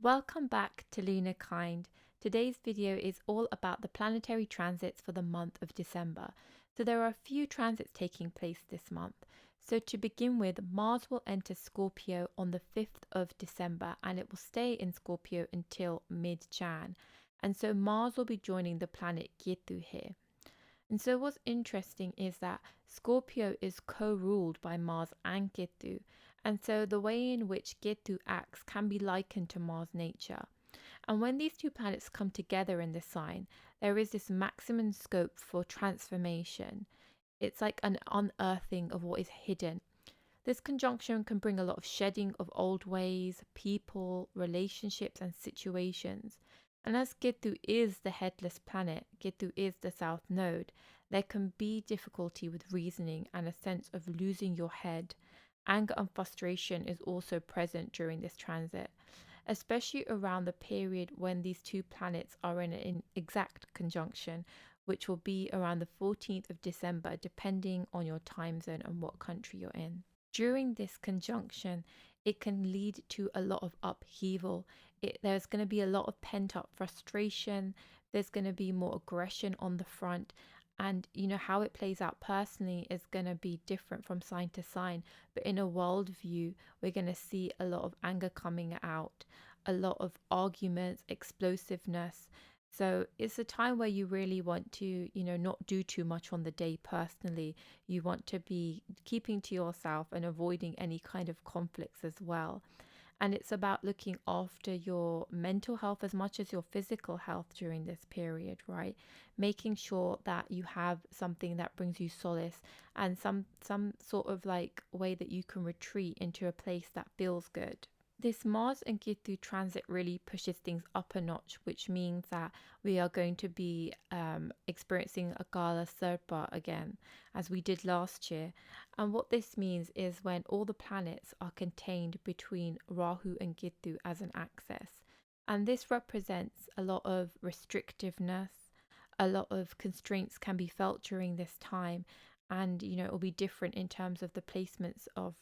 Welcome back to Lunar Kind. Today's video is all about the planetary transits for the month of December. So there are a few transits taking place this month. So to begin with, Mars will enter Scorpio on the 5th of December and it will stay in Scorpio until mid-Jan. And so Mars will be joining the planet Ketu here. And so what's interesting is that Scorpio is co-ruled by Mars and Ketu. And so the way in which Ketu acts can be likened to Mars' nature. And when these two planets come together in this sign, there is this maximum scope for transformation. It's like an unearthing of what is hidden. This conjunction can bring a lot of shedding of old ways, people, relationships, and situations. And as Ketu is the headless planet, Ketu is the south node, there can be difficulty with reasoning and a sense of losing your head. Anger and frustration is also present during this transit, especially around the period when these two planets are in an exact conjunction, which will be around the 14th of December, depending on your time zone and what country you're in. During this conjunction, it can lead to a lot of upheaval. There's going to be a lot of pent up frustration. There's going to be more aggression on the front. And how it plays out personally is going to be different from sign to sign. But in a world view, we're going to see a lot of anger coming out, a lot of arguments, explosiveness. So it's a time where you really want to, not do too much on the day personally. You want to be keeping to yourself and avoiding any kind of conflicts as well. And it's about looking after your mental health as much as your physical health during this period, right? Making sure that you have something that brings you solace and some sort of like way that you can retreat into a place that feels good. This Mars and Ketu transit really pushes things up a notch, which means that we are going to be experiencing a Gala Serpa again, as we did last year. And what this means is when all the planets are contained between Rahu and Ketu as an axis. And this represents a lot of restrictiveness, a lot of constraints can be felt during this time. And, it will be different in terms of the placements of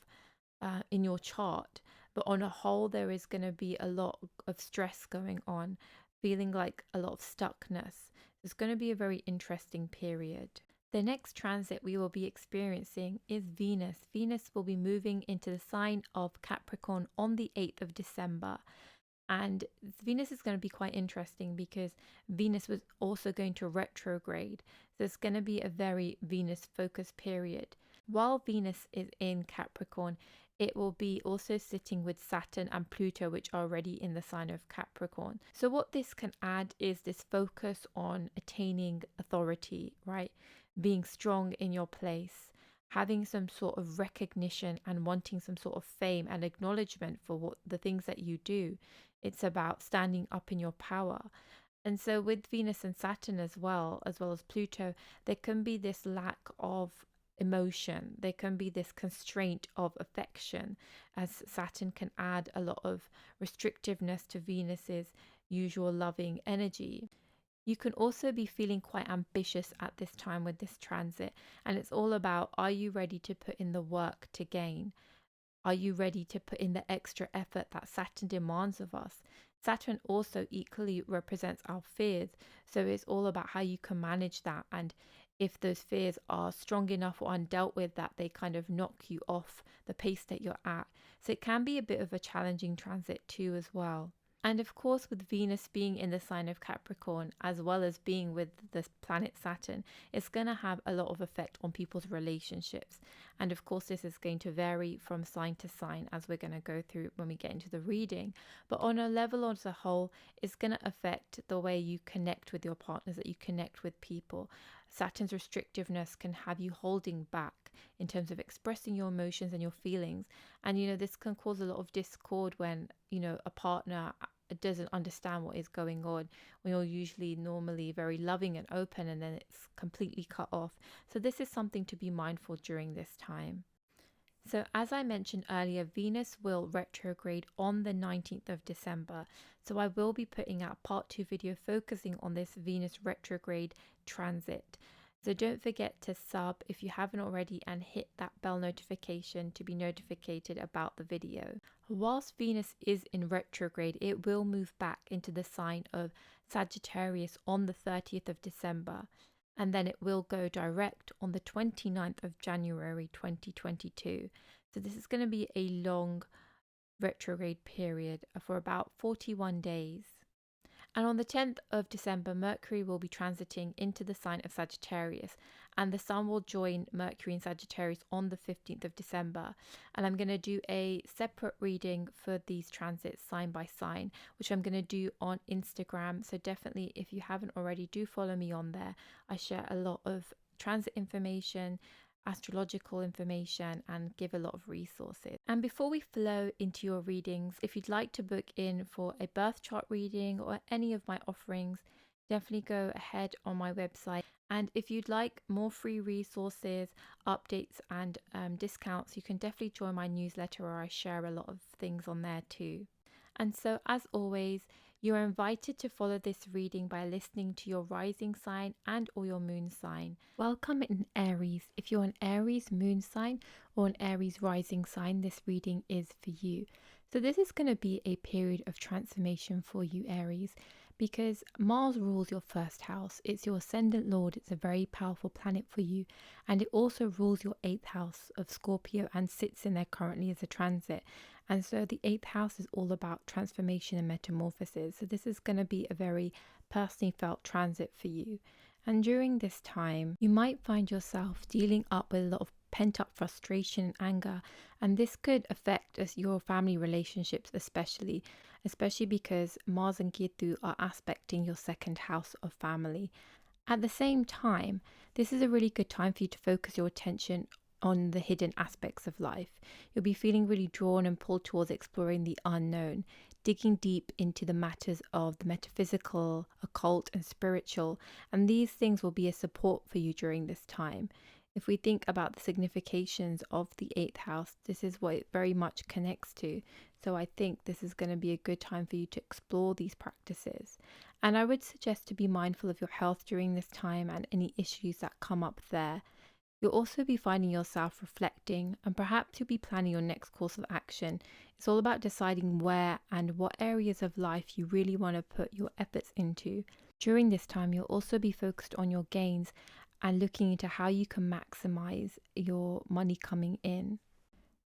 in your chart. But on a whole, there is going to be a lot of stress going on, feeling like a lot of stuckness. It's going to be a very interesting period. The next transit we will be experiencing is Venus. Venus will be moving into the sign of Capricorn on the 8th of December. And Venus is going to be quite interesting because Venus was also going to retrograde. So it's going to be a very Venus focused period. While Venus is in Capricorn, it will be also sitting with Saturn and Pluto, which are already in the sign of Capricorn. So what this can add is this focus on attaining authority, right? Being strong in your place, having some sort of recognition and wanting some sort of fame and acknowledgement for what the things that you do. It's about standing up in your power. And so with Venus and Saturn as well as Pluto, there can be this lack of emotion. There can be this constraint of affection, as Saturn can add a lot of restrictiveness to Venus's usual loving energy. You can also be feeling quite ambitious at this time with this transit, and it's all about, are you ready to put in the work to gain? Are you ready to put in the extra effort that Saturn demands of us? Saturn also equally represents our fears, so it's all about how you can manage that, and if those fears are strong enough or undealt with that they kind of knock you off the pace that you're at. So it can be a bit of a challenging transit too as well. And of course, with Venus being in the sign of Capricorn, as well as being with the planet Saturn, it's going to have a lot of effect on people's relationships. And of course, this is going to vary from sign to sign, as we're going to go through when we get into the reading. But on a level as a whole, it's going to affect the way you connect with your partners, that you connect with people. Saturn's restrictiveness can have you holding back in terms of expressing your emotions and your feelings. And, this can cause a lot of discord when, a partner doesn't understand what is going on, when you're usually normally very loving and open and then it's completely cut off. So this is something to be mindful during this time. So as I mentioned earlier, Venus will retrograde on the 19th of December. So I will be putting out part 2 video focusing on this Venus retrograde transit. So don't forget to sub if you haven't already and hit that bell notification to be notified about the video. Whilst Venus is in retrograde, it will move back into the sign of Sagittarius on the 30th of December, and then it will go direct on the 29th of January 2022. So this is going to be a long retrograde period for about 41 days. And on the 10th of December, Mercury will be transiting into the sign of Sagittarius, and the Sun will join Mercury in Sagittarius on the 15th of December. And I'm going to do a separate reading for these transits sign by sign, which I'm going to do on Instagram. So definitely, if you haven't already, do follow me on there. I share a lot of transit information, astrological information, and give a lot of resources. And before we flow into your readings, if you'd like to book in for a birth chart reading or any of my offerings, definitely go ahead on my website. And if you'd like more free resources, updates, and discounts, you can definitely join my newsletter, where I share a lot of things on there too. And so, as always, you are invited to follow this reading by listening to your rising sign and or your moon sign. Welcome in Aries. If you're an Aries moon sign or an Aries rising sign, this reading is for you. So this is going to be a period of transformation for you, Aries, because Mars rules your first house. It's your ascendant lord. It's a very powerful planet for you. And it also rules your 8th house of Scorpio and sits in there currently as a transit. And so the 8th house is all about transformation and metamorphosis. So this is going to be a very personally felt transit for you. And during this time, you might find yourself dealing up with a lot of pent-up frustration and anger. And this could affect your family relationships especially because Mars and Ketu are aspecting your 2nd house of family. At the same time, this is a really good time for you to focus your attention on the hidden aspects of life. You'll be feeling really drawn and pulled towards exploring the unknown, digging deep into the matters of the metaphysical, occult, and spiritual, and these things will be a support for you during this time. If we think about the significations of the 8th house, this is what it very much connects to. So I think this is going to be a good time for you to explore these practices. And I would suggest to be mindful of your health during this time and any issues that come up there. You'll also be finding yourself reflecting, and perhaps you'll be planning your next course of action. It's all about deciding where and what areas of life you really want to put your efforts into. During this time, you'll also be focused on your gains and looking into how you can maximize your money coming in.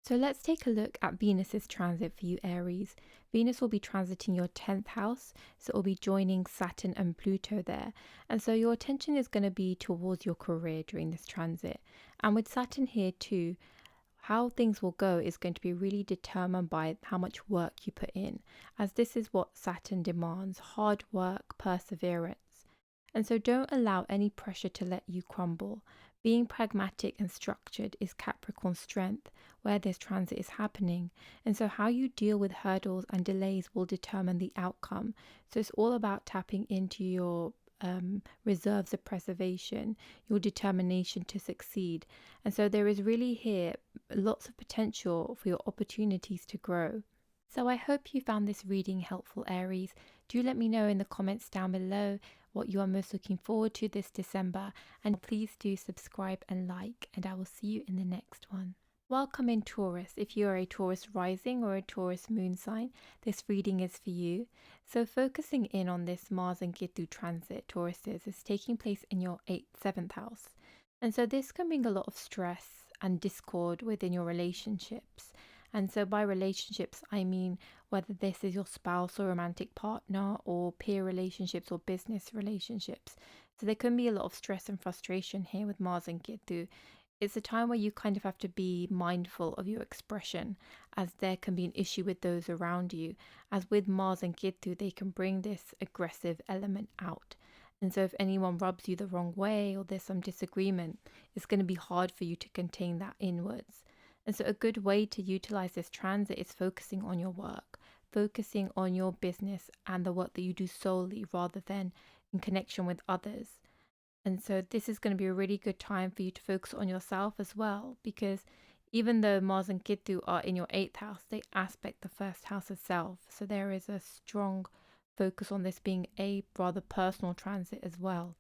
So let's take a look at Venus's transit for you, Aries. Venus will be transiting your 10th house, so it will be joining Saturn and Pluto there. And so your attention is going to be towards your career during this transit. And with Saturn here too, how things will go is going to be really determined by how much work you put in, as this is what Saturn demands: hard work, perseverance. And so don't allow any pressure to let you crumble. Being pragmatic and structured is Capricorn's strength where this transit is happening. And so how you deal with hurdles and delays will determine the outcome. So it's all about tapping into your reserves of preservation, your determination to succeed. And so there is really here lots of potential for your opportunities to grow. So I hope you found this reading helpful, Aries. Do let me know in the comments down below what you are most looking forward to this December, and please do subscribe and like, and I will see you in the next one. Welcome in Taurus. If you are a Taurus rising or a Taurus moon sign, this reading is for you. So focusing in on this Mars and Ketu transit, Tauruses, is taking place in your 7th house. And so this can bring a lot of stress and discord within your relationships. And so by relationships, I mean whether this is your spouse or romantic partner or peer relationships or business relationships. So there can be a lot of stress and frustration here with Mars and Ketu. It's a time where you kind of have to be mindful of your expression, as there can be an issue with those around you. As with Mars and Ketu, they can bring this aggressive element out. And so if anyone rubs you the wrong way or there's some disagreement, it's going to be hard for you to contain that inwards. And so a good way to utilize this transit is focusing on your work, focusing on your business and the work that you do solely rather than in connection with others. And so this is going to be a really good time for you to focus on yourself as well, because even though Mars and Ketu are in your 8th house, they aspect the 1st house of self. So there is a strong focus on this being a rather personal transit as well.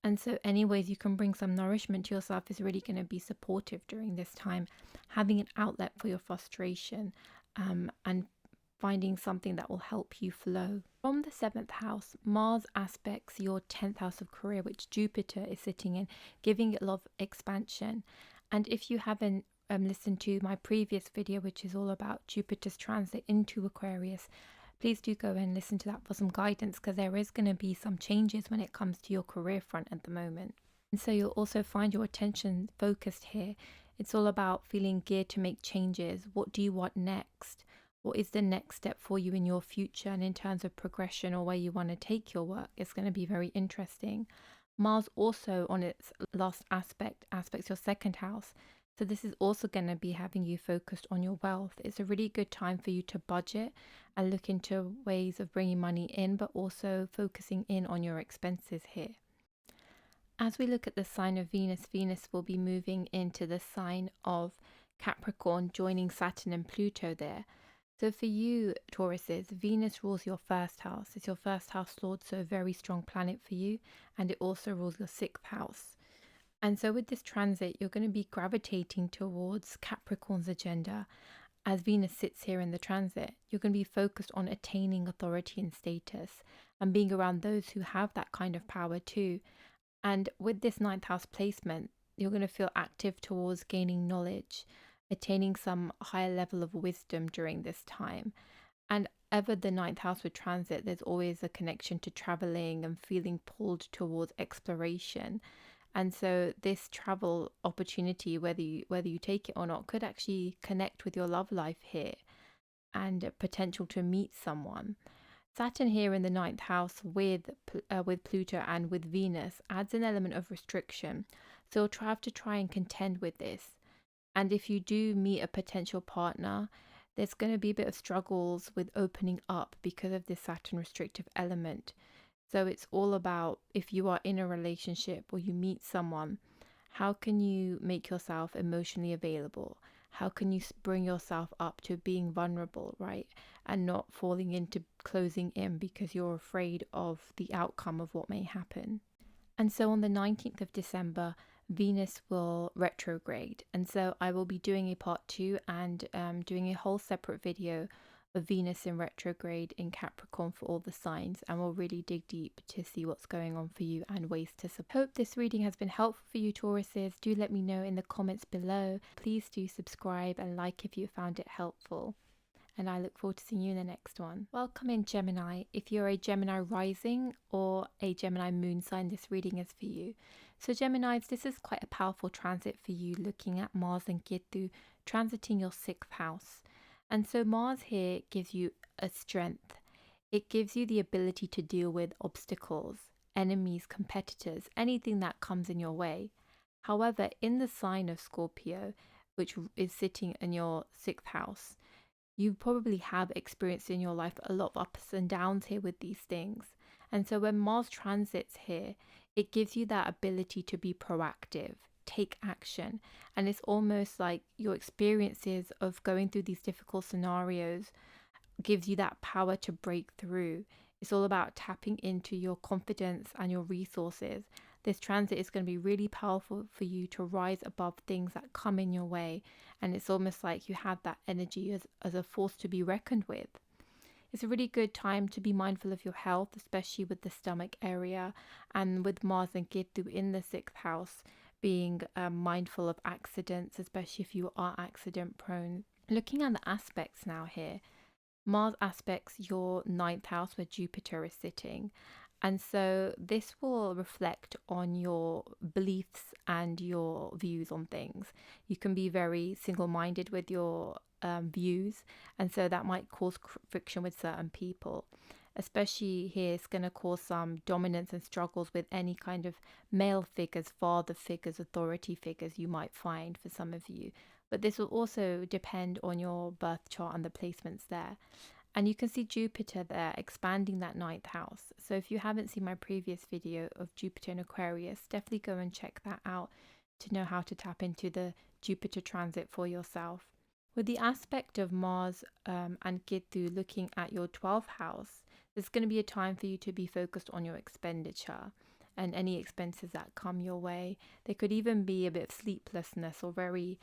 And so any ways you can bring some nourishment to yourself is really going to be supportive during this time. Having an outlet for your frustration, and finding something that will help you flow. From the 7th house, Mars aspects your 10th house of career, which Jupiter is sitting in, giving it a lot of expansion. And if you haven't listened to my previous video, which is all about Jupiter's transit into Aquarius, please do go and listen to that for some guidance, because there is going to be some changes when it comes to your career front at the moment. And so you'll also find your attention focused here. It's all about feeling geared to make changes. What do you want next? What is the next step for you in your future, and in terms of progression or where you want to take your work? It's going to be very interesting. Mars also on its last aspects your 2nd house. So this is also going to be having you focused on your wealth. It's a really good time for you to budget and look into ways of bringing money in, but also focusing in on your expenses here. As we look at the sign of Venus, Venus will be moving into the sign of Capricorn, joining Saturn and Pluto there. So for you, Tauruses, Venus rules your 1st house. It's your 1st house lord, so a very strong planet for you. And it also rules your 6th house. And so with this transit, you're going to be gravitating towards Capricorn's agenda. As Venus sits here in the transit, you're going to be focused on attaining authority and status and being around those who have that kind of power too. And with this 9th house placement, you're going to feel active towards gaining knowledge, attaining some higher level of wisdom during this time. And ever the 9th house with transit, there's always a connection to traveling and feeling pulled towards exploration. And so this travel opportunity, whether you take it or not, could actually connect with your love life here and potential to meet someone. Saturn here in the 9th house with Pluto and with Venus adds an element of restriction. So you'll have to try and contend with this. And if you do meet a potential partner, there's going to be a bit of struggles with opening up because of this Saturn restrictive element. So it's all about, if you are in a relationship or you meet someone, how can you make yourself emotionally available? How can you bring yourself up to being vulnerable, right? And not falling into closing in because you're afraid of the outcome of what may happen. And so on the 19th of December, Venus will retrograde. And so I will be doing a part 2 and doing a whole separate video of Venus in retrograde in Capricorn for all the signs, and we'll really dig deep to see what's going on for you and ways to support. Hope this reading has been helpful for you, Tauruses. Do let me know in the comments below. Please do subscribe and like if you found it helpful. And I look forward to seeing you in the next one. Welcome in Gemini. If you're a Gemini rising or a Gemini moon sign, this reading is for you. So Geminis, this is quite a powerful transit for you, looking at Mars and Ketu transiting your 6th house. And so Mars here gives you a strength. It gives you the ability to deal with obstacles, enemies, competitors, anything that comes in your way. However, in the sign of Scorpio, which is sitting in your 6th house, you probably have experienced in your life a lot of ups and downs here with these things. And so when Mars transits here, it gives you that ability to be proactive, take action. And it's almost like your experiences of going through these difficult scenarios gives you that power to break through. It's all about tapping into your confidence and your resources. This transit is going to be really powerful for you to rise above things that come in your way. And it's almost like you have that energy as a force to be reckoned with. It's a really good time to be mindful of your health, especially with the stomach area, and with Mars and Ketu in the 6th house, being mindful of accidents, especially if you are accident prone. Looking at the aspects now here, Mars aspects your 9th house where Jupiter is sitting. And so this will reflect on your beliefs and your views on things. You can be very single-minded with your views, and so that might cause friction with certain people. Especially here, it's going to cause some dominance and struggles with any kind of male figures, father figures, authority figures you might find for some of you. But this will also depend on your birth chart and the placements there. And you can see Jupiter there expanding that 9th house. So if you haven't seen my previous video of Jupiter in Aquarius, definitely go and check that out to know how to tap into the Jupiter transit for yourself. With the aspect of Mars and Ketu looking at your 12th house, there's going to be a time for you to be focused on your expenditure. and any expenses that come your way. There could even be a bit of sleeplessness or very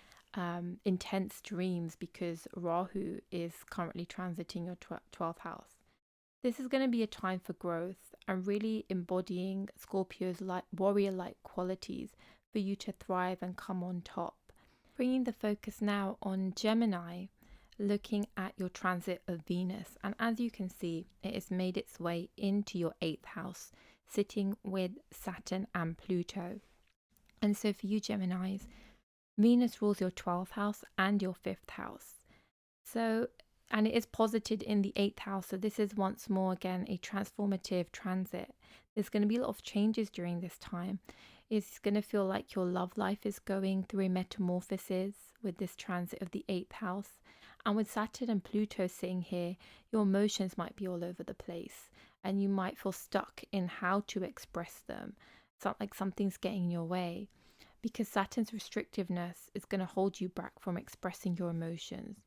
intense dreams because Rahu is currently transiting your 12th house. This is going to be a time for growth and really embodying Scorpio's warrior-like qualities for you to thrive and come on top. Bringing the focus now on Gemini, looking at your transit of Venus. And as you can see, it has made its way into your 8th house, sitting with Saturn and Pluto. And so for you Geminis, Venus rules your 12th house and your 5th house. And it is posited in the 8th house. So this is once more, again, a transformative transit. There's going to be a lot of changes during this time. It's going to feel like your love life is going through a metamorphosis with this transit of the 8th house. And with Saturn and Pluto sitting here, your emotions might be all over the place and you might feel stuck in how to express them. It's not like something's getting in your way, because Saturn's restrictiveness is going to hold you back from expressing your emotions.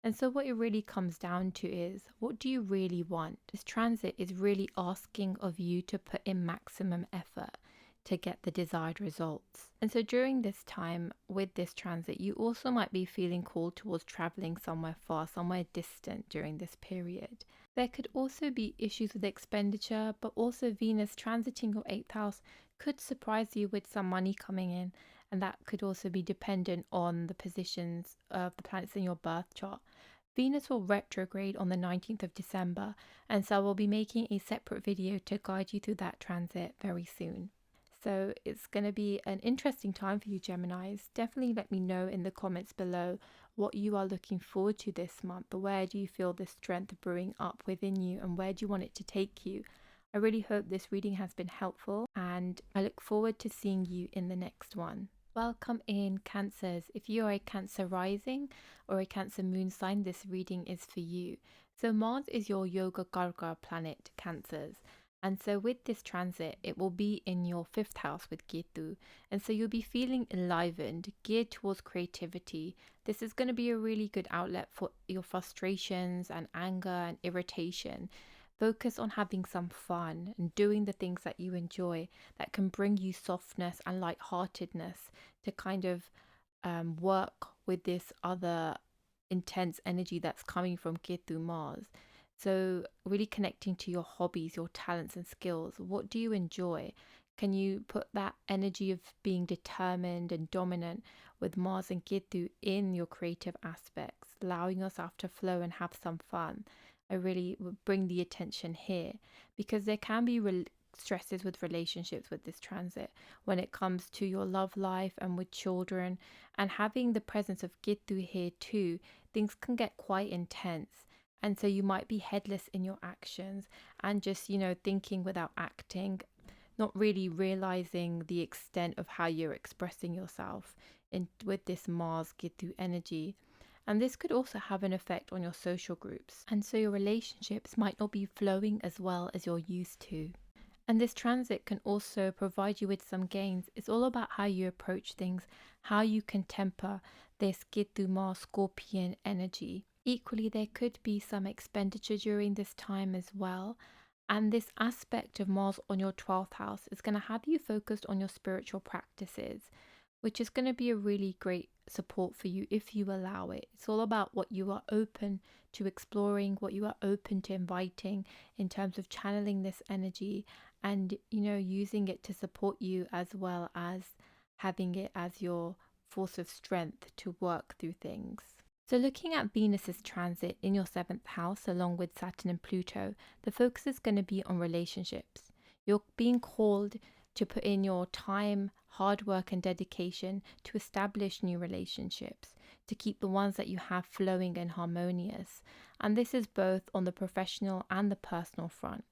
And so what it really comes down to is, what do you really want? This transit is really asking of you to put in maximum effort to get the desired results. And so during this time with this transit, you also might be feeling called towards traveling somewhere far, somewhere distant during this period. There could also be issues with expenditure, but also Venus transiting your 8th house could surprise you with some money coming in, and that could also be dependent on the positions of the planets in your birth chart. Venus will retrograde on the 19th of December, and so we'll be making a separate video to guide you through that transit very soon. So it's going to be an interesting time for you Geminis. Definitely let me know in the comments below what you are looking forward to this month. Where do you feel the strength brewing up within you, and where do you want it to take you? I really hope this reading has been helpful, and I look forward to seeing you in the next one. Welcome in Cancers. If you are a Cancer rising or a Cancer moon sign, this reading is for you. So Mars is your Yoga Garga planet, Cancers. And so with this transit, it will be in your 5th house with Ketu. And so you'll be feeling enlivened, geared towards creativity. This is going to be a really good outlet for your frustrations and anger and irritation. Focus on having some fun and doing the things that you enjoy that can bring you softness and lightheartedness to kind of work with this other intense energy that's coming from Ketu Mars. So really connecting to your hobbies, your talents and skills. What do you enjoy? Can you put that energy of being determined and dominant with Mars and Ketu in your creative aspects, allowing yourself to flow and have some fun? I really would bring the attention here, because there can be stresses with relationships with this transit when it comes to your love life and with children, and having the presence of Ketu here too, things can get quite intense. And so you might be headless in your actions and just, thinking without acting, not really realizing the extent of how you're expressing yourself with this Mars Ketu energy. And this could also have an effect on your social groups. And so your relationships might not be flowing as well as you're used to. And this transit can also provide you with some gains. It's all about how you approach things, how you can temper this Ketu Mars Scorpion energy. Equally, there could be some expenditure during this time as well. And this aspect of Mars on your 12th house is going to have you focused on your spiritual practices, which is going to be a really great support for you if you allow it. It's all about what you are open to exploring, what you are open to inviting in terms of channeling this energy and, using it to support you, as well as having it as your force of strength to work through things. So looking at Venus's transit in your 7th house along with Saturn and Pluto, the focus is going to be on relationships. You're being called to put in your time, hard work and dedication to establish new relationships, to keep the ones that you have flowing and harmonious. And this is both on the professional and the personal front.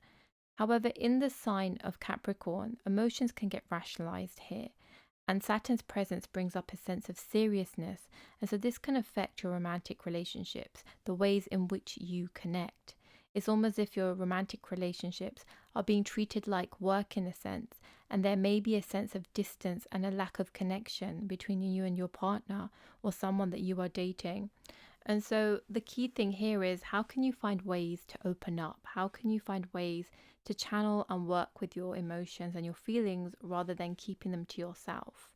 However, in the sign of Capricorn, emotions can get rationalized here. And Saturn's presence brings up a sense of seriousness, and so this can affect your romantic relationships, the ways in which you connect. It's almost as if your romantic relationships are being treated like work in a sense, and there may be a sense of distance and a lack of connection between you and your partner or someone that you are dating. And so the key thing here is, how can you find ways to open up? How can you find ways to channel and work with your emotions and your feelings rather than keeping them to yourself?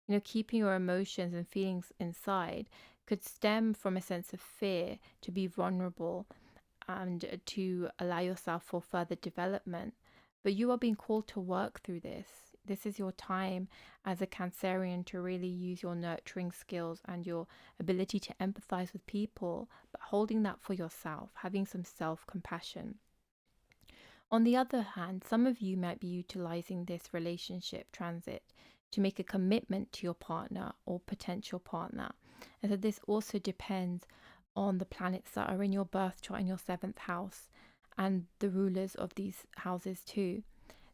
You know, keeping your emotions and feelings inside could stem from a sense of fear to be vulnerable and to allow yourself for further development. But you are being called to work through this. This is your time as a Cancerian to really use your nurturing skills and your ability to empathize with people, but holding that for yourself, having some self compassion. On the other hand, some of you might be utilizing this relationship transit to make a commitment to your partner or potential partner. And so this also depends on the planets that are in your birth chart in your seventh house and the rulers of these houses too.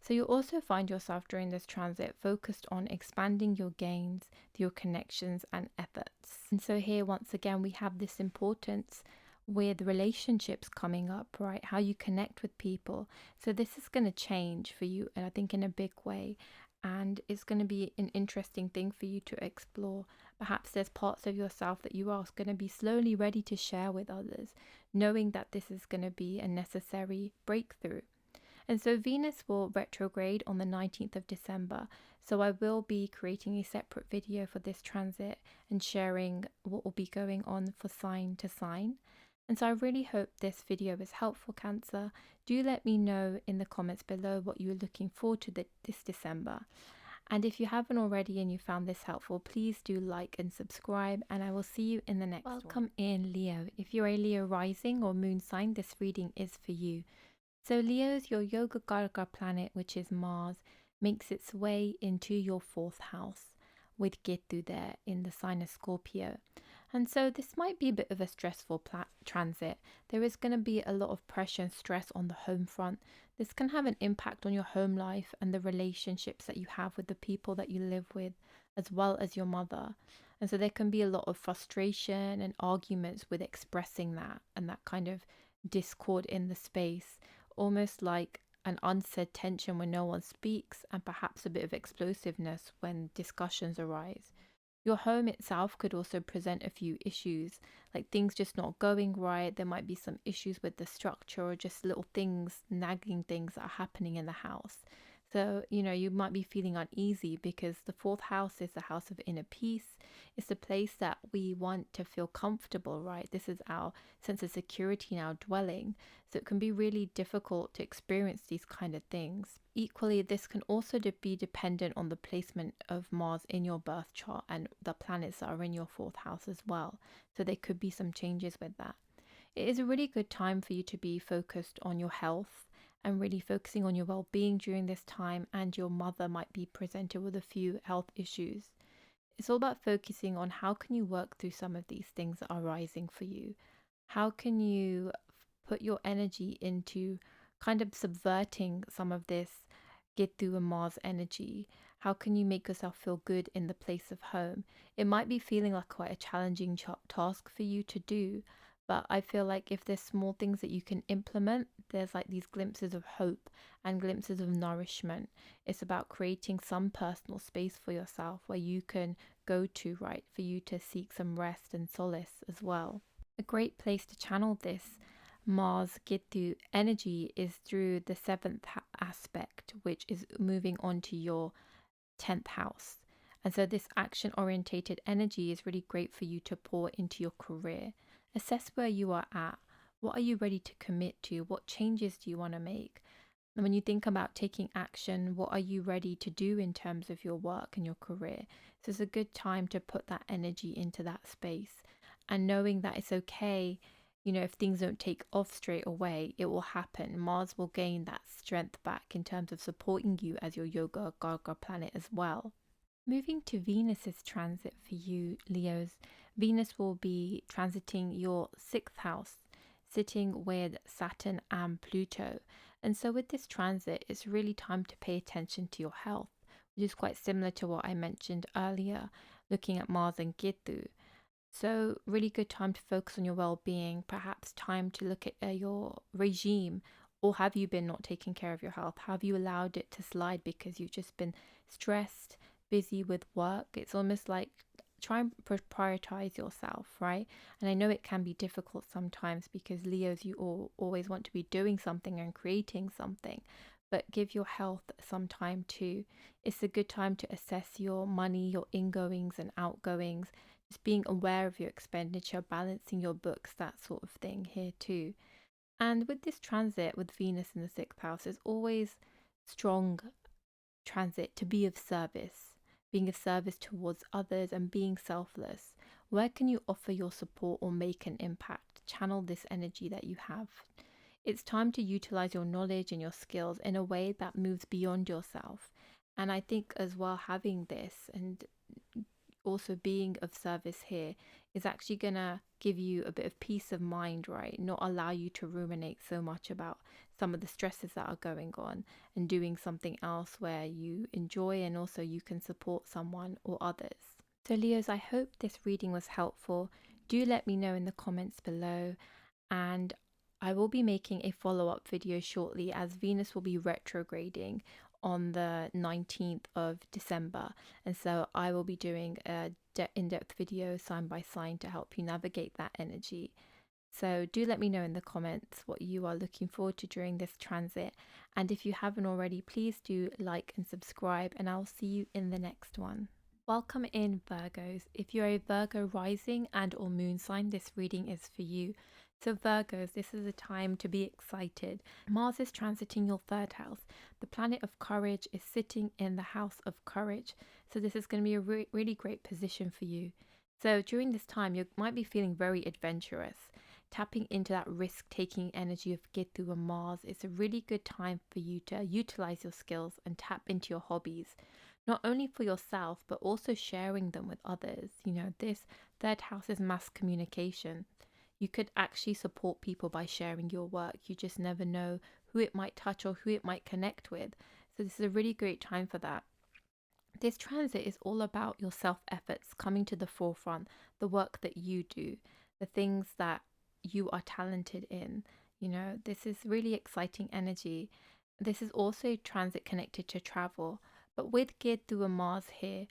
So you'll also find yourself during this transit focused on expanding your gains, your connections and efforts. And so here once again we have this importance with relationships coming up, right? How you connect with people. So this is going to change for you, and I think in a big way. And it's going to be an interesting thing for you to explore. Perhaps there's parts of yourself that you are going to be slowly ready to share with others, knowing that this is going to be a necessary breakthrough. And so Venus will retrograde on the 19th of December. So I will be creating a separate video for this transit and sharing what will be going on for sign to sign. And so I really hope this video is helpful, Cancer. Do let me know in the comments below what you're looking forward to this December. And if you haven't already and you found this helpful, please do like and subscribe, and I will see you in the next one. Welcome in, Leo. If you're a Leo rising or moon sign, this reading is for you. So Leo's, your Yoga Garga planet, which is Mars, makes its way into your fourth house with Ketu there in the sign of Scorpio. And so this might be a bit of a stressful transit. There is going to be a lot of pressure and stress on the home front. This can have an impact on your home life and the relationships that you have with the people that you live with, as well as your mother. And so there can be a lot of frustration and arguments with expressing that and that kind of discord in the space, almost like an unsaid tension when no one speaks, and perhaps a bit of explosiveness when discussions arise. Your home itself could also present a few issues, like things just not going right. There might be some issues with the structure or just little things, nagging things that are happening in the house. So, you know, you might be feeling uneasy because the fourth house is the house of inner peace. It's a place that we want to feel comfortable, right? This is our sense of security in our dwelling. So it can be really difficult to experience these kind of things. Equally, this can also be dependent on the placement of Mars in your birth chart and the planets that are in your fourth house as well. So there could be some changes with that. It is a really good time for you to be focused on your health and really focusing on your well-being during this time, and your mother might be presented with a few health issues. It's all about focusing on how can you work through some of these things that are rising for you. How can you put your energy into kind of subverting some of this Ketu and Mars energy? How can you make yourself feel good in the place of home? It might be feeling like quite a challenging task for you to do, but I feel like if there's small things that you can implement, there's like these glimpses of hope and glimpses of nourishment. It's about creating some personal space for yourself where you can go to, right, for you to seek some rest and solace as well. A great place to channel this Mars Ketu energy is through the seventh aspect, which is moving on to your 10th house. And so this action orientated energy is really great for you to pour into your career. Assess where you are at. What are you ready to commit to? What changes do you want to make? And when you think about taking action, what are you ready to do in terms of your work and your career? So it's a good time to put that energy into that space, and knowing that it's okay. You know, if things don't take off straight away, it will happen. Mars will gain that strength back in terms of supporting you as your Yoga Garga planet as well. Moving to Venus's transit for you, Leos. Venus will be transiting your 6th house, sitting with Saturn and Pluto. And so with this transit, it's really time to pay attention to your health, which is quite similar to what I mentioned earlier, looking at Mars and Ketu. So really good time to focus on your well-being, perhaps time to look at your regime. Or have you been not taking care of your health? Have you allowed it to slide because you've just been stressed, busy with work? It's almost like try and prioritize yourself, right? And I know it can be difficult sometimes because Leos, you all always want to be doing something and creating something, but give your health some time too. It's a good time to assess your money, your ingoings and outgoings, just being aware of your expenditure, balancing your books, that sort of thing here too. And with this transit with Venus in the sixth house, is always strong transit to be of service, being of service towards others and being selfless. Where can you offer your support or make an impact? Channel this energy that you have. It's time to utilize your knowledge and your skills in a way that moves beyond yourself. And I think as well, having this and also being of service here is actually going to give you a bit of peace of mind, right? Not allow you to ruminate so much about some of the stresses that are going on, and doing something else where you enjoy and also you can support someone or others. So Leos, I hope this reading was helpful. Do let me know in the comments below, and I will be making a follow-up video shortly as Venus will be retrograding on the 19th of December, and so I will be doing a in-depth video sign by sign to help you navigate that energy. So do let me know in the comments what you are looking forward to during this transit, and if you haven't already, please do like and subscribe, and I'll see you in the next one. Welcome in, Virgos. If you're a Virgo rising and or moon sign, this reading is for you. So Virgos, this is a time to be excited. Mars is transiting your third house. The planet of courage is sitting in the house of courage. So this is going to be a really great position for you. So during this time, you might be feeling very adventurous. Tapping into that risk-taking energy of Ketu and Mars, it's a really good time for you to utilize your skills and tap into your hobbies. Not only for yourself, but also sharing them with others. You know, this third house is mass communication. You could actually support people by sharing your work. You just never know who it might touch or who it might connect with. So this is a really great time for that. This transit is all about your self-efforts coming to the forefront, the work that you do, the things that you are talented in. You know, this is really exciting energy. This is also transit connected to travel. But with Ketu and Mars here,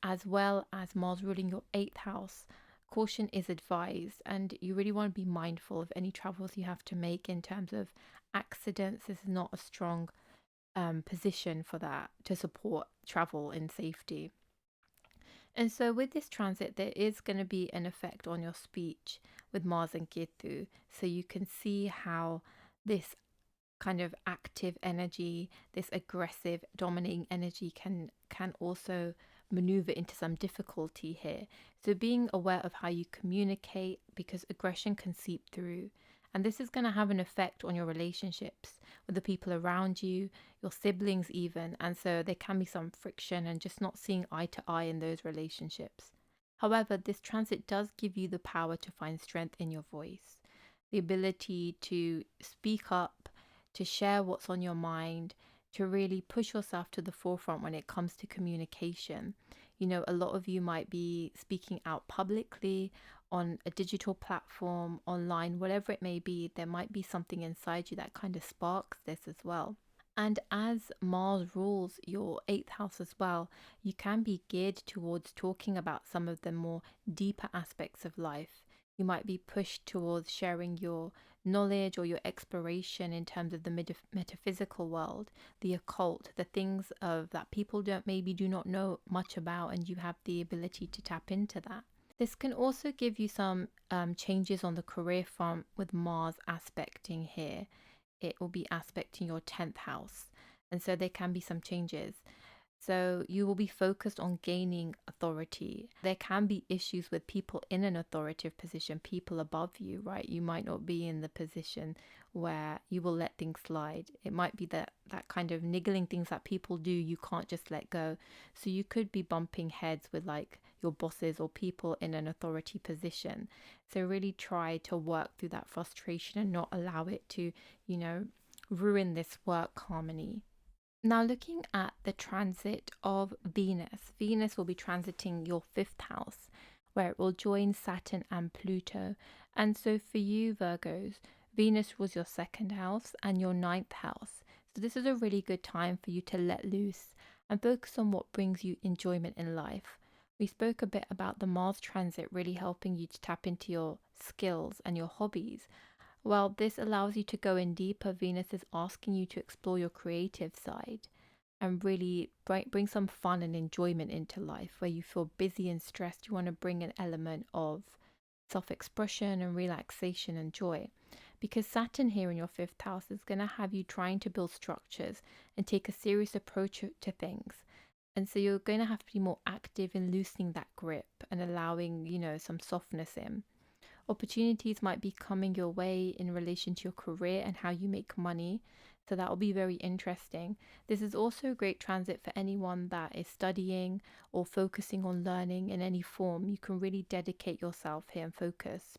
as well as Mars ruling your 8th house, caution is advised, and you really want to be mindful of any travels you have to make in terms of accidents. This is not a strong position for that to support travel in safety. And so with this transit, there is going to be an effect on your speech with Mars and Ketu. So you can see how this kind of active energy, this aggressive, dominating energy can also maneuver into some difficulty here. So being aware of how you communicate, because aggression can seep through. And this is going to have an effect on your relationships with the people around you, your siblings even. And so there can be some friction and just not seeing eye to eye in those relationships. However, this transit does give you the power to find strength in your voice, the ability to speak up, to share what's on your mind, to really push yourself to the forefront when it comes to communication. You know, a lot of you might be speaking out publicly on a digital platform, online, whatever it may be. There might be something inside you that kind of sparks this as well. And as Mars rules your 8th house as well, you can be geared towards talking about some of the more deeper aspects of life. You might be pushed towards sharing your knowledge or your exploration in terms of the metaphysical world, the occult, the things of that people do not know much about, and you have the ability to tap into that. This can also give you some changes on the career front with Mars aspecting here. It will be aspecting your 10th house, and so there can be some changes. So you will be focused on gaining authority. There can be issues with people in an authoritative position, people above you, right? You might not be in the position where you will let things slide. It might be that kind of niggling things that people do, you can't just let go. So you could be bumping heads with like your bosses or people in an authority position. So really try to work through that frustration and not allow it to, you know, ruin this work harmony. Now looking at the transit of Venus. Venus will be transiting your 5th house, where it will join Saturn and Pluto. And so for you, Virgos, Venus was your 2nd house and your 9th house. So this is a really good time for you to let loose and focus on what brings you enjoyment in life. We spoke a bit about the Mars transit really helping you to tap into your skills and your hobbies. Well, this allows you to go in deeper. Venus is asking you to explore your creative side and really bring some fun and enjoyment into life. Where you feel busy and stressed, you want to bring an element of self expression and relaxation and joy. Because Saturn here in your fifth house is going to have you trying to build structures and take a serious approach to things. And so you're going to have to be more active in loosening that grip and allowing, some softness in. Opportunities might be coming your way in relation to your career and how you make money. So that will be very interesting. This is also a great transit for anyone that is studying or focusing on learning in any form. You can really dedicate yourself here and focus.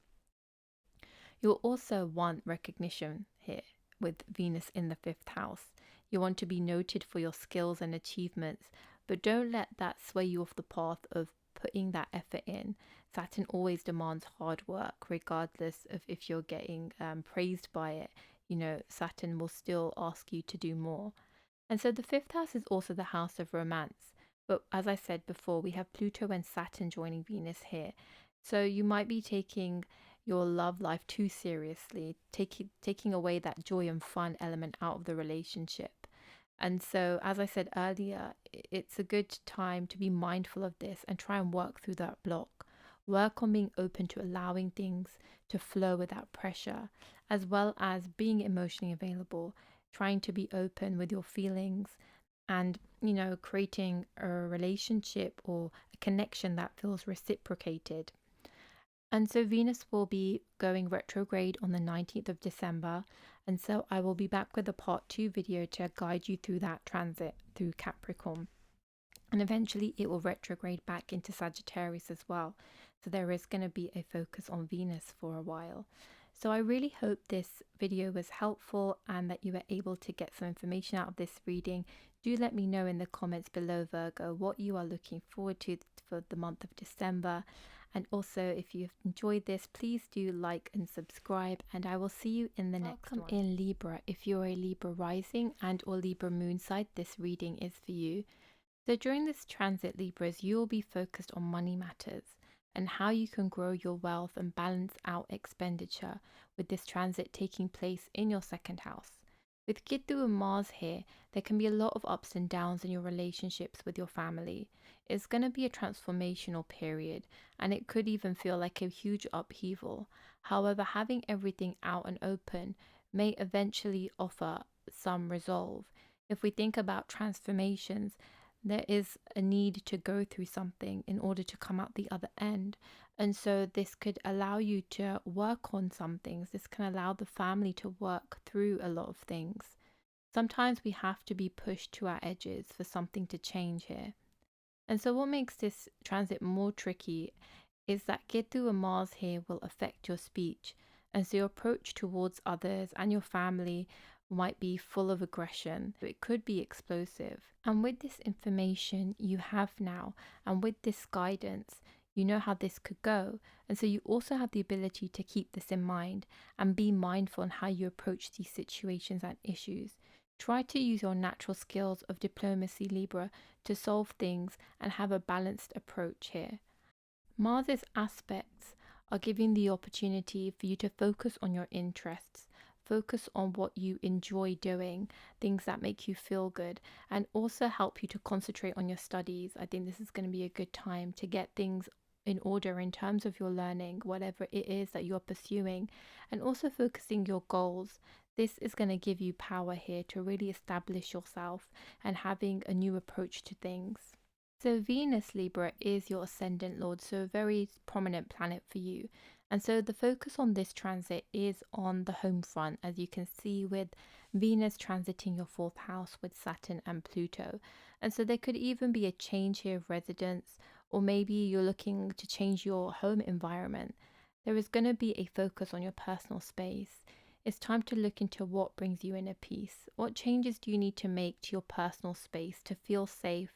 You'll also want recognition here with Venus in the fifth house. You want to be noted for your skills and achievements, but don't let that sway you off the path of putting that effort in. Saturn always demands hard work, regardless of if you're getting praised by it. Saturn will still ask you to do more. And so the fifth house is also the house of romance. But as I said before, we have Pluto and Saturn joining Venus here. So you might be taking your love life too seriously, taking away that joy and fun element out of the relationship. And so, as I said earlier, it's a good time to be mindful of this and try and work through that block. Work on being open to allowing things to flow without pressure, as well as being emotionally available, trying to be open with your feelings, and creating a relationship or a connection that feels reciprocated. And so Venus will be going retrograde on the 19th of December. And so I will be back with a part 2 video to guide you through that transit through Capricorn. And eventually it will retrograde back into Sagittarius as well. So there is going to be a focus on Venus for a while. So I really hope this video was helpful and that you were able to get some information out of this reading. Do let me know in the comments below, Virgo, what you are looking forward to for the month of December. And also, if you've enjoyed this, please do like and subscribe, and I will see you in the next one. In Libra, if you're a Libra rising and or Libra moon side, this reading is for you. So during this transit, Libras, you will be focused on money matters and how you can grow your wealth and balance out expenditure with this transit taking place in your second house. With Ketu and Mars here, there can be a lot of ups and downs in your relationships with your family. It's going to be a transformational period, and it could even feel like a huge upheaval. However, having everything out and open may eventually offer some resolve. If we think about transformations, there is a need to go through something in order to come out the other end. And so this could allow you to work on some things. This can allow the family to work through a lot of things. Sometimes we have to be pushed to our edges for something to change here. And so what makes this transit more tricky is that Ketu and Mars here will affect your speech. And so your approach towards others and your family might be full of aggression. It could be explosive. And with this information you have now, and with this guidance, you know how this could go. And so you also have the ability to keep this in mind and be mindful on how you approach these situations and issues. Try to use your natural skills of diplomacy, Libra, to solve things and have a balanced approach here. Mars's aspects are giving the opportunity for you to focus on your interests, focus on what you enjoy doing, things that make you feel good, and also help you to concentrate on your studies. I think this is going to be a good time to get things in order in terms of your learning, whatever it is that you're pursuing, and also focusing your goals. This is going to give you power here to really establish yourself and having a new approach to things. So Venus, Libra, is your ascendant lord, so a very prominent planet for you. And so the focus on this transit is on the home front, as you can see with Venus transiting your fourth house with Saturn and Pluto. And so there could even be a change here of residence, or maybe you're looking to change your home environment. There is going to be a focus on your personal space. It's time to look into what brings you inner peace. What changes do you need to make to your personal space to feel safe,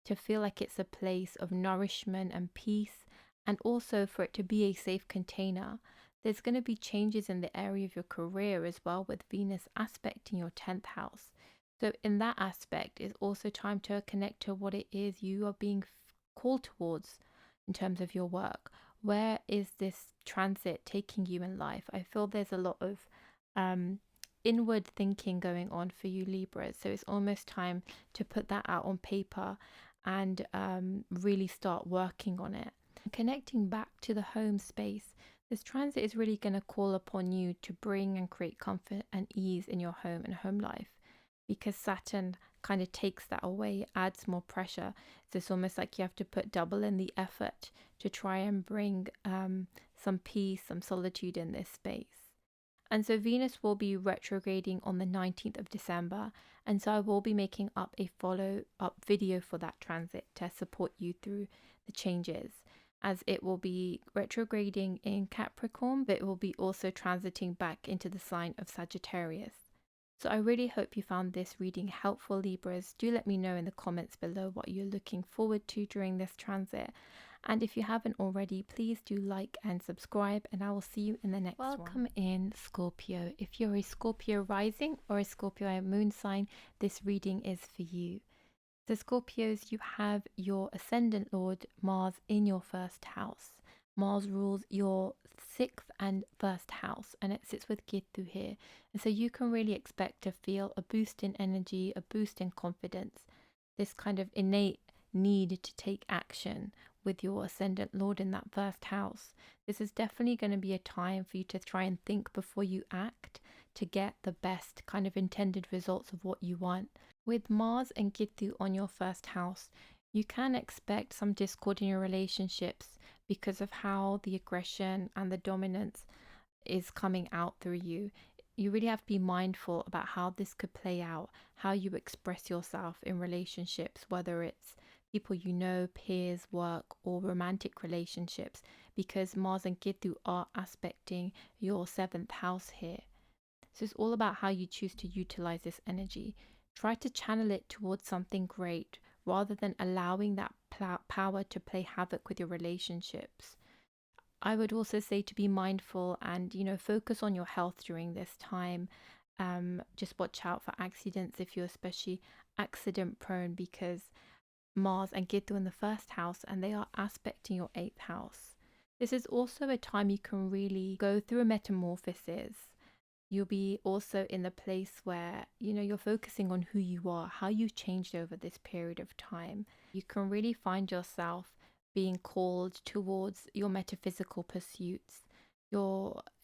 to feel like it's a place of nourishment and peace, and also for it to be a safe container? There's going to be changes in the area of your career as well, with Venus aspecting your 10th house. So in that aspect, it's also time to connect to what it is you are being called towards in terms of your work? Where is this transit taking you in life? I feel there's a lot of um, inward thinking going on for you Libras. So it's almost time to put that out on paper and really start working on it. Connecting back to the home space, this transit is really going to call upon you to bring and create comfort and ease in your home and home life, because Saturn kind of takes that away, adds more pressure. So it's almost like you have to put double in the effort to try and bring some peace, some solitude in this space. And so Venus will be retrograding on the 19th of December. And so I will be making up a follow-up video for that transit to support you through the changes, as it will be retrograding in Capricorn, but it will be also transiting back into the sign of Sagittarius. So I really hope you found this reading helpful, Libras. Do let me know in the comments below what you're looking forward to during this transit. And if you haven't already, please do like and subscribe, and I will see you in the next one. Welcome in Scorpio. If you're a Scorpio rising or a Scorpio moon sign, this reading is for you. So Scorpios, you have your ascendant lord Mars in your first house. Mars rules your 6th and 1st house, and it sits with Ketu here. And so you can really expect to feel a boost in energy, a boost in confidence, this kind of innate need to take action with your ascendant lord in that first house. This is definitely going to be a time for you to try and think before you act to get the best kind of intended results of what you want. With Mars and Ketu on your first house, you can expect some discord in your relationships because of how the aggression and the dominance is coming out through you. You really have to be mindful about how this could play out, how you express yourself in relationships, whether it's people you know, peers, work, or romantic relationships, because Mars and Ketu are aspecting your 7th house here. So it's all about how you choose to utilize this energy. Try to channel it towards something great rather than allowing that power to play havoc with your relationships. I would also say to be mindful and, focus on your health during this time. Just watch out for accidents if you're especially accident prone, because Mars and Ketu in the first house, and they are aspecting your 8th house. This is also a time you can really go through a metamorphosis. You'll be also in the place where, you're focusing on who you are, how you've changed over this period of time. You can really find yourself being called towards your metaphysical pursuits,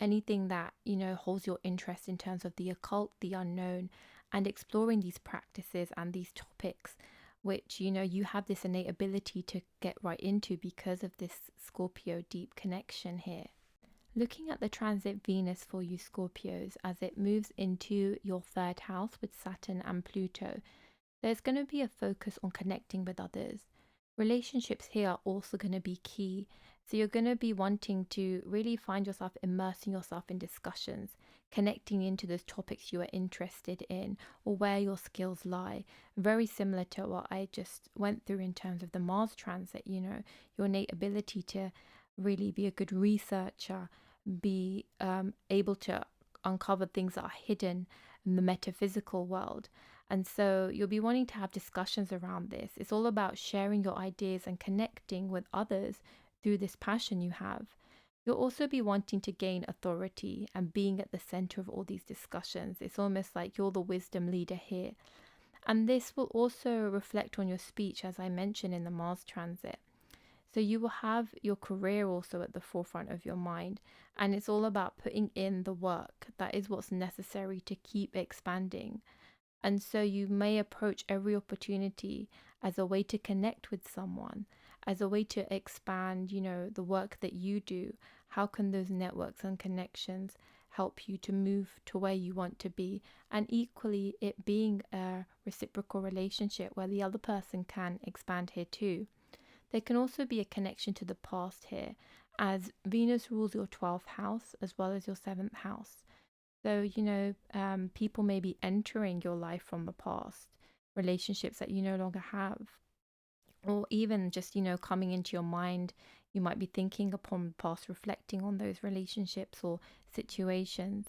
anything that, holds your interest in terms of the occult, the unknown, and exploring these practices and these topics, which, you have this innate ability to get right into because of this Scorpio deep connection here. Looking at the transit Venus for you Scorpios as it moves into your 3rd house with Saturn and Pluto, there's going to be a focus on connecting with others. Relationships here are also going to be key. So you're going to be wanting to really find yourself immersing yourself in discussions, connecting into those topics you are interested in or where your skills lie. Very similar to what I just went through in terms of the Mars transit, your innate ability to really be a good researcher, be able to uncover things that are hidden in the metaphysical world. And so you'll be wanting to have discussions around this. It's all about sharing your ideas and connecting with others through this passion you have. You'll also be wanting to gain authority and being at the center of all these discussions. It's almost like you're the wisdom leader here. And this will also reflect on your speech, as I mentioned in the Mars transit. So you will have your career also at the forefront of your mind, and it's all about putting in the work. That is what's necessary to keep expanding. And so you may approach every opportunity as a way to connect with someone, as a way to expand, the work that you do. How can those networks and connections help you to move to where you want to be? And equally, it being a reciprocal relationship where the other person can expand here too. There can also be a connection to the past here, as Venus rules your 12th house as well as your 7th house. So, people may be entering your life from the past, relationships that you no longer have, or even just, coming into your mind. You might be thinking upon the past, reflecting on those relationships or situations.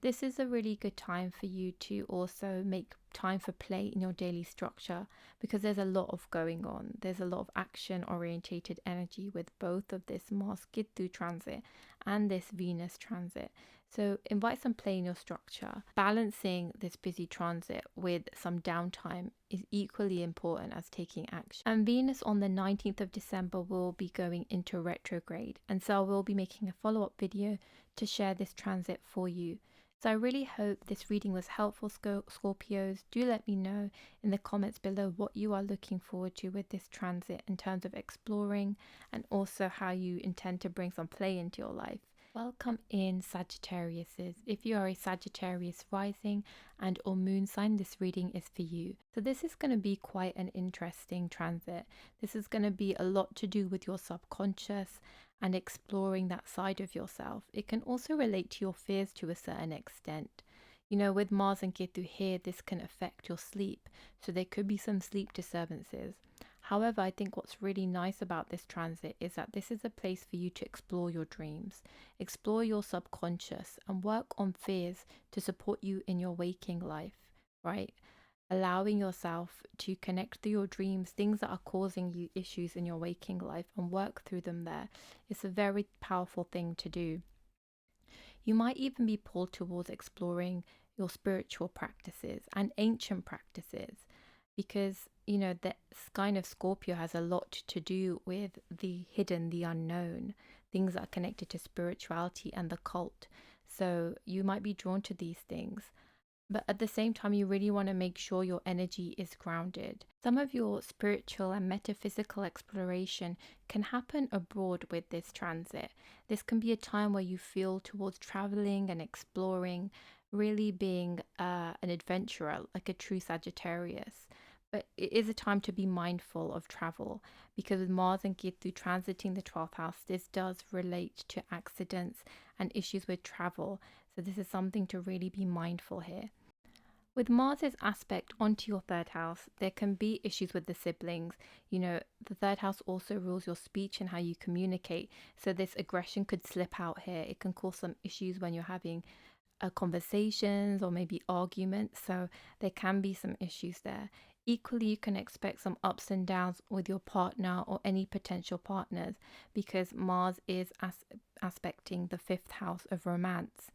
This is a really good time for you to also make time for play in your daily structure, because there's a lot of going on. There's a lot of action orientated energy with both of this Mars Ketu transit and this Venus transit. So invite some play in your structure. Balancing this busy transit with some downtime is equally important as taking action. And Venus on the 19th of December will be going into retrograde, and so I will be making a follow-up video to share this transit for you. So I really hope this reading was helpful, Scorpios. Do let me know in the comments below what you are looking forward to with this transit in terms of exploring, and also how you intend to bring some play into your life. Welcome in, Sagittariuses. If you are a Sagittarius rising and or moon sign, this reading is for you. So this is going to be quite an interesting transit. This is going to be a lot to do with your subconscious and exploring that side of yourself. It can also relate to your fears to a certain extent. You know, with Mars and Ketu here, this can affect your sleep. So there could be some sleep disturbances. However, I think what's really nice about this transit is that this is a place for you to explore your dreams, explore your subconscious, and work on fears to support you in your waking life, right? Allowing yourself to connect through your dreams, things that are causing you issues in your waking life, and work through them there. It's a very powerful thing to do. You might even be pulled towards exploring your spiritual practices and ancient practices, because you know that kind of Scorpio has a lot to do with the hidden, the unknown, things that are connected to spirituality and the cult. So you might be drawn to these things, but at the same time you really want to make sure your energy is grounded. Some of your spiritual and metaphysical exploration can happen abroad with this transit. This can be a time where you feel towards traveling and exploring, really being an adventurer, like a true Sagittarius. But it is a time to be mindful of travel, because with Mars and Ketu transiting the 12th house, this does relate to accidents and issues with travel. So this is something to really be mindful here. With Mars's aspect onto your third house, there can be issues with the siblings. You know, the third house also rules your speech and how you communicate. So this aggression could slip out here. It can cause some issues when you're having conversations or maybe arguments. So there can be some issues there. Equally, you can expect some ups and downs with your partner or any potential partners, because Mars is aspecting the 5th house of romance.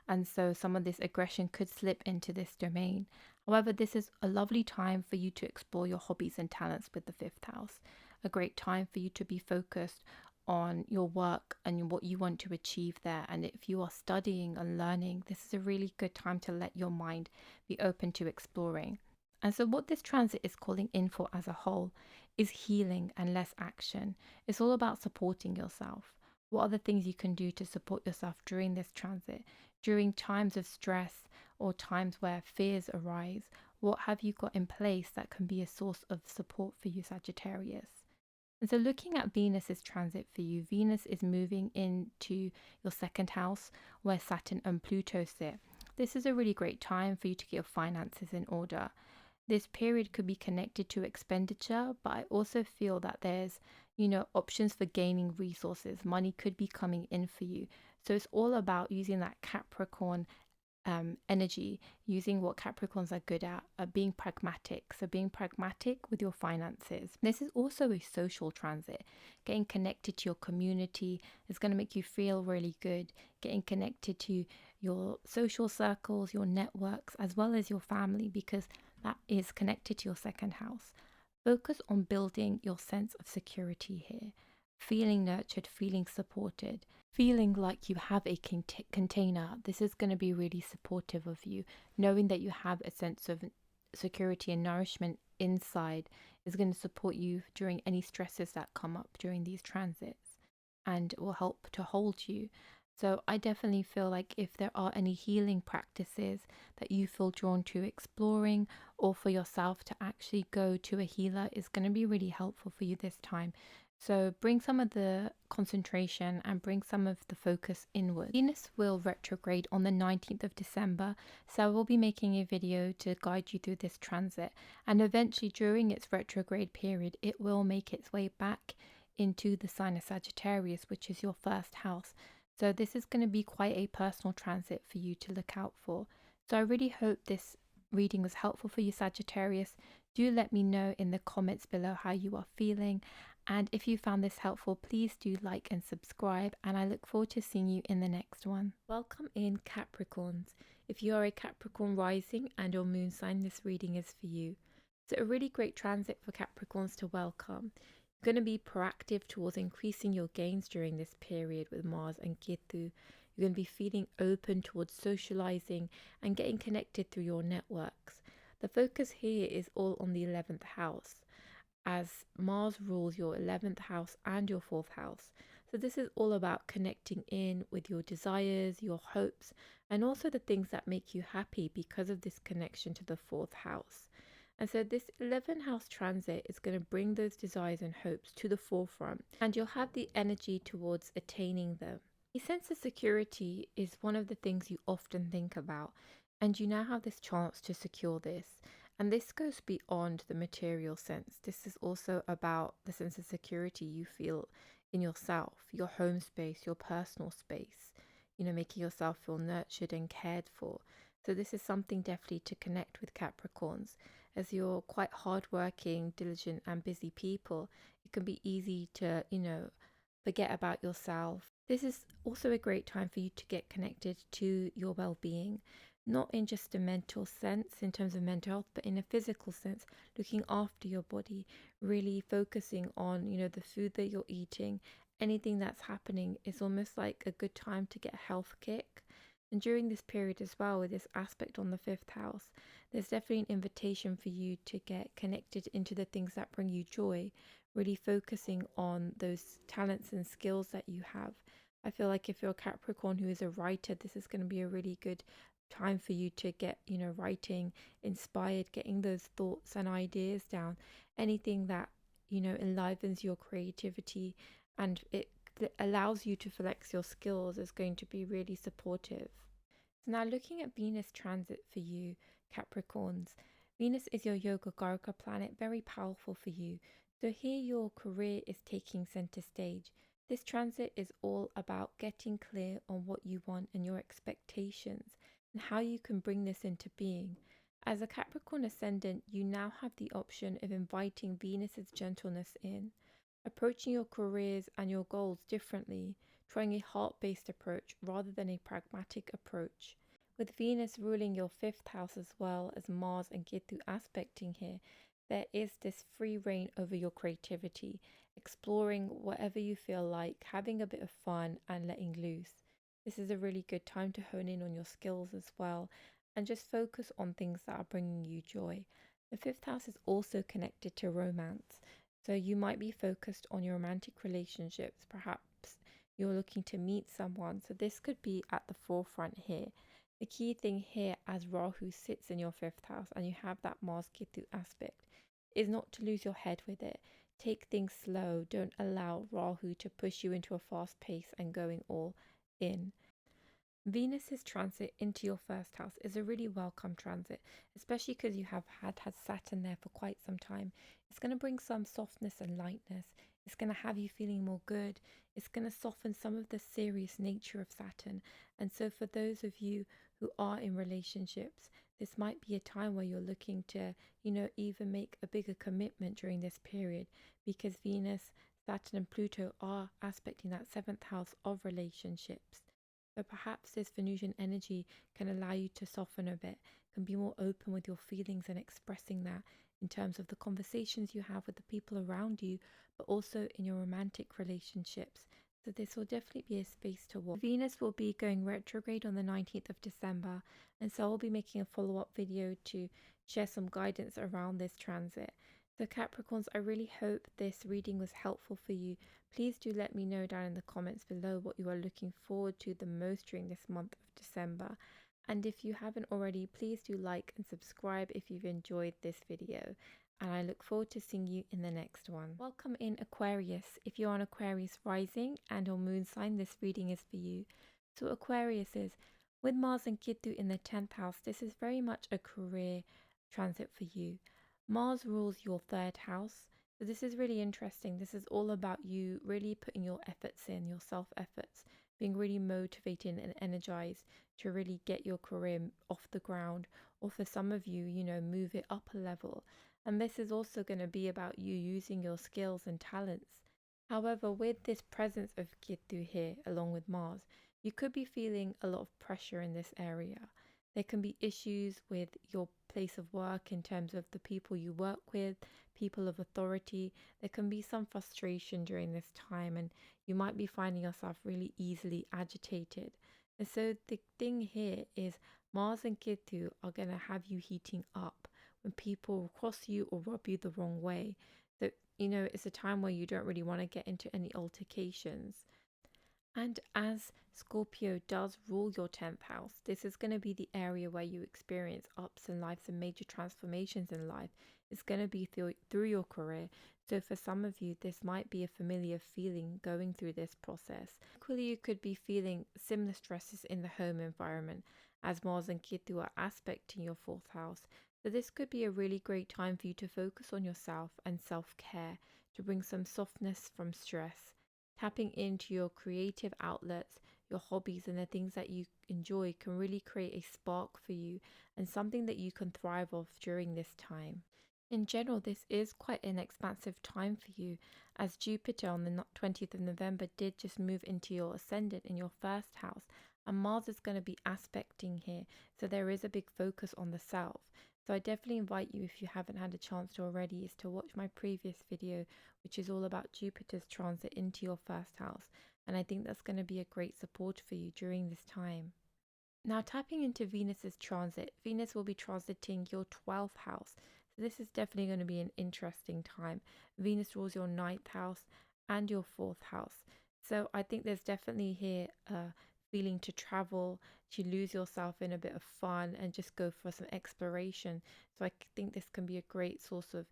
And so some of this aggression could slip into this domain. However, this is a lovely time for you to explore your hobbies and talents with the 5th house. A great time for you to be focused on your work and what you want to achieve there. And if you are studying and learning, this is a really good time to let your mind be open to exploring. And so what this transit is calling in for as a whole is healing and less action. It's all about supporting yourself. What are the things you can do to support yourself during this transit? During times of stress or times where fears arise, what have you got in place that can be a source of support for you, Sagittarius? And so looking at Venus's transit for you, Venus is moving into your 2nd house where Saturn and Pluto sit. This is a really great time for you to get your finances in order. This period could be connected to expenditure, but I also feel that there's, you know, options for gaining resources. Money could be coming in for you. So it's all about using that Capricorn energy, using what Capricorns are good at being pragmatic. So being pragmatic with your finances. This is also a social transit. Getting connected to your community is going to make you feel really good. Getting connected to your social circles, your networks, as well as your family, because that is connected to your 2nd house. Focus on building your sense of security here. Feeling nurtured, feeling supported, feeling like you have a container. This is going to be really supportive of you. Knowing that you have a sense of security and nourishment inside is going to support you during any stresses that come up during these transits, and will help to hold you. So I definitely feel like if there are any healing practices that you feel drawn to exploring, or for yourself to actually go to a healer, is going to be really helpful for you this time. So bring some of the concentration and bring some of the focus inward. Venus will retrograde on the 19th of December, so I will be making a video to guide you through this transit, and eventually during its retrograde period it will make its way back into the sign of Sagittarius, which is your 1st house. So this is going to be quite a personal transit for you to look out for. So I really hope this reading was helpful for you, Sagittarius. Do let me know in the comments below how you are feeling. And if you found this helpful, please do like and subscribe. And I look forward to seeing you in the next one. Welcome in, Capricorns. If you are a Capricorn rising and your moon sign, this reading is for you. So a really great transit for Capricorns to welcome. You're going to be proactive towards increasing your gains during this period with Mars and Ketu. You're going to be feeling open towards socializing and getting connected through your networks. The focus here is all on the 11th house, as Mars rules your 11th house and your 4th house. So this is all about connecting in with your desires, your hopes, and also the things that make you happy because of this connection to the 4th house. And so this 11th house transit is going to bring those desires and hopes to the forefront, and you'll have the energy towards attaining them. A sense of security is one of the things you often think about, and you now have this chance to secure this. And this goes beyond the material sense. This is also about the sense of security you feel in yourself, your home space, your personal space, making yourself feel nurtured and cared for. So this is something definitely to connect with, Capricorns. As you're quite hardworking, diligent, and busy people, it can be easy to, forget about yourself. This is also a great time for you to get connected to your well-being, not in just a mental sense in terms of mental health, but in a physical sense, looking after your body, really focusing on, the food that you're eating. Anything that's happening is almost like a good time to get a health kick. And during this period as well, with this aspect on the 5th house, there's definitely an invitation for you to get connected into the things that bring you joy, really focusing on those talents and skills that you have. I feel like if you're a Capricorn who is a writer, this is going to be a really good time for you to get, writing inspired, getting those thoughts and ideas down. Anything that, enlivens your creativity and it allows you to flex your skills is going to be really supportive. So now looking at Venus transit for you, Capricorns. Venus is your Yoga Garaka planet, very powerful for you. So here your career is taking center stage. This transit is all about getting clear on what you want and your expectations and how you can bring this into being. As a Capricorn ascendant, you now have the option of inviting Venus's gentleness in, approaching your careers and your goals differently, trying a heart-based approach rather than a pragmatic approach. With Venus ruling your 5th house as well as Mars and Ketu aspecting here, there is this free reign over your creativity, exploring whatever you feel like, having a bit of fun and letting loose. This is a really good time to hone in on your skills as well and just focus on things that are bringing you joy. The 5th house is also connected to romance, so you might be focused on your romantic relationships. Perhaps you're looking to meet someone, so this could be at the forefront here. The key thing here, as Rahu sits in your 5th house and you have that Mars Ketu aspect, is not to lose your head with it. Take things slow. Don't allow Rahu to push you into a fast pace and going all in. Venus's transit into your 1st house is a really welcome transit, especially because you have had Saturn there for quite some time. It's going to bring some softness and lightness. It's going to have you feeling more good. It's going to soften some of the serious nature of Saturn. And so for those of you who are in relationships, this might be a time where you're looking to, even make a bigger commitment during this period, because Venus, Saturn and Pluto are aspecting that 7th house of relationships. So perhaps this Venusian energy can allow you to soften a bit, can be more open with your feelings and expressing that in terms of the conversations you have with the people around you, but also in your romantic relationships. So this will definitely be a space to walk. Venus will be going retrograde on the 19th of December, and so I'll be making a follow-up video to share some guidance around this transit. So Capricorns, I really hope this reading was helpful for you. Please do let me know down in the comments below what you are looking forward to the most during this month of December. And if you haven't already, please do like and subscribe if you've enjoyed this video. And I look forward to seeing you in the next one. Welcome in, Aquarius. If you're on Aquarius rising and or moon sign, this reading is for you. So Aquarius is, with Mars and Ketu in the 10th house, this is very much a career transit for you. Mars rules your 3rd house. So this is really interesting. This is all about you really putting your efforts in, your self-efforts, being really motivated and energized to really get your career off the ground, or for some of you, move it up a level. And this is also going to be about you using your skills and talents. However, with this presence of Ketu here, along with Mars, you could be feeling a lot of pressure in this area. There can be issues with your place of work in terms of the people you work with, people of authority. There can be some frustration during this time, and you might be finding yourself really easily agitated. And so the thing here is Mars and Ketu are going to have you heating up when people cross you or rub you the wrong way. So, it's a time where you don't really want to get into any altercations. And as Scorpio does rule your 10th house, this is going to be the area where you experience ups in life and major transformations in life. It's going to be through your career. So for some of you, this might be a familiar feeling going through this process. Equally, you could be feeling similar stresses in the home environment as Mars and Ketu are aspecting your 4th house. So this could be a really great time for you to focus on yourself and self-care to bring some softness from stress. Tapping into your creative outlets, your hobbies, and the things that you enjoy can really create a spark for you and something that you can thrive off during this time. In general, this is quite an expansive time for you, as Jupiter on the 20th of November did just move into your ascendant in your 1st house, and Mars is going to be aspecting here, so there is a big focus on the self. So I definitely invite you, if you haven't had a chance to already, is to watch my previous video, which is all about Jupiter's transit into your 1st house. And I think that's going to be a great support for you during this time. Now, tapping into Venus's transit, Venus will be transiting your 12th house. So this is definitely going to be an interesting time. Venus rules your 9th house and your 4th house. So I think there's definitely here feeling to travel, to lose yourself in a bit of fun and just go for some exploration. So I think this can be a great source of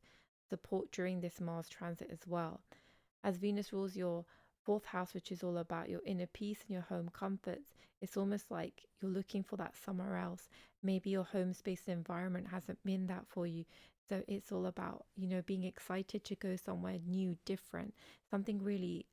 support during this Mars transit as well. As Venus rules your 4th house, which is all about your inner peace and your home comforts, it's almost like you're looking for that somewhere else. Maybe your home space environment hasn't been that for you. So it's all about, being excited to go somewhere new, different, something really,